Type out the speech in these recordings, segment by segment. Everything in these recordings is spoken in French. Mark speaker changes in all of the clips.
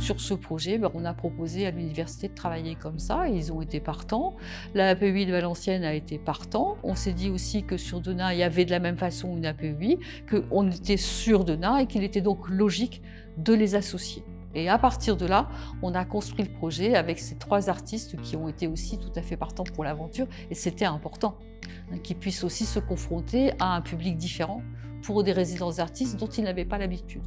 Speaker 1: sur ce projet, on a proposé à l'université de travailler comme ça, et ils ont été partants. La APEI de Valenciennes a été partant. On s'est dit aussi que sur Denain, il y avait de la même façon une APEI, qu'on était sur Denain et qu'il était donc logique de les associer. Et à partir de là, on a construit le projet avec ces 3 artistes qui ont été aussi tout à fait partants pour l'aventure, et c'était important qu'ils puissent aussi se confronter à un public différent pour des résidences d'artistes dont ils n'avaient pas l'habitude.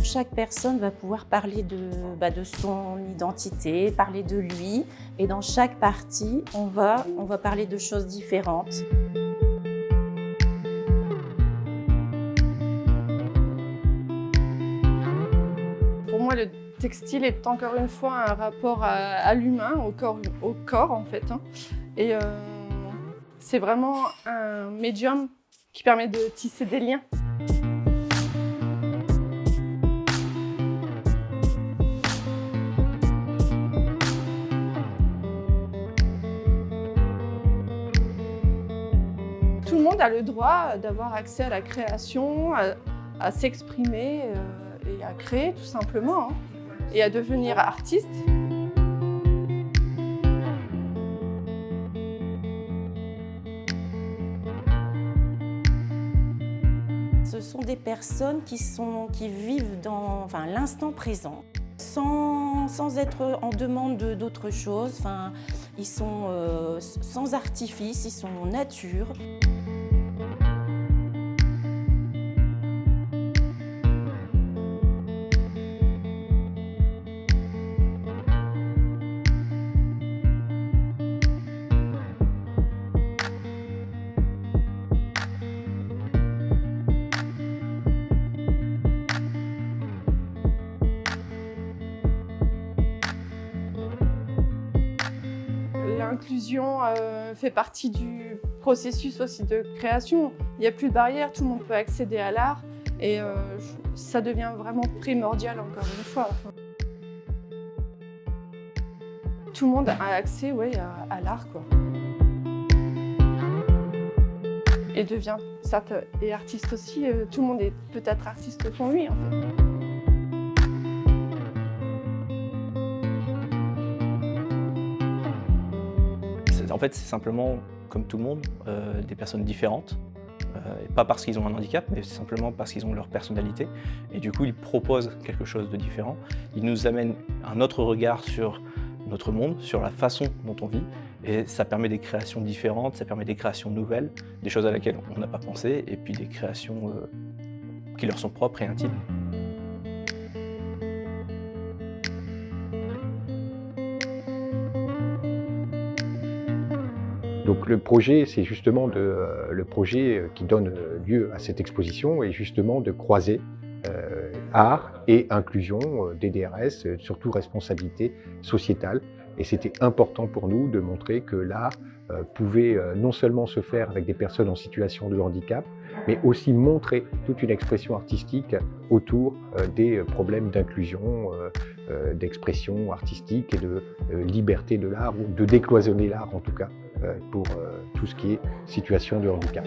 Speaker 2: Chaque personne va pouvoir parler de son identité, parler de lui, et dans chaque partie, on va parler de choses différentes.
Speaker 3: Pour moi, le textile est encore une fois un rapport à l'humain, au corps en fait. Et c'est vraiment un médium qui permet de tisser des liens. Tout le monde a le droit d'avoir accès à la création, à s'exprimer et à créer tout simplement, et à devenir artiste.
Speaker 2: Ce sont des personnes qui vivent dans l'instant présent, sans être en demande d'autre chose. Ils sont sans artifice, ils sont nature.
Speaker 3: L'inclusion fait partie du processus aussi de création. Il n'y a plus de barrières, tout le monde peut accéder à l'art, et ça devient vraiment primordial encore une fois. Tout le monde a accès à l'art, quoi. Et devient, certes, et artiste aussi, tout le monde est peut-être artiste au fond de lui en fait.
Speaker 4: En fait, c'est simplement, comme tout le monde, des personnes différentes. Pas parce qu'ils ont un handicap, mais simplement parce qu'ils ont leur personnalité. Et du coup, ils proposent quelque chose de différent. Ils nous amènent un autre regard sur notre monde, sur la façon dont on vit. Et ça permet des créations différentes, ça permet des créations nouvelles, des choses à laquelle on n'a pas pensé, et puis des créations qui leur sont propres et intimes.
Speaker 5: Donc le projet, c'est justement le projet qui donne lieu à cette exposition, et justement de croiser art et inclusion, DDRS, surtout responsabilité sociétale. Et c'était important pour nous de montrer que l'art pouvait non seulement se faire avec des personnes en situation de handicap, mais aussi montrer toute une expression artistique autour des problèmes d'inclusion, d'expression artistique et de liberté de l'art, ou de décloisonner l'art en tout cas, pour tout ce qui est situation de handicap.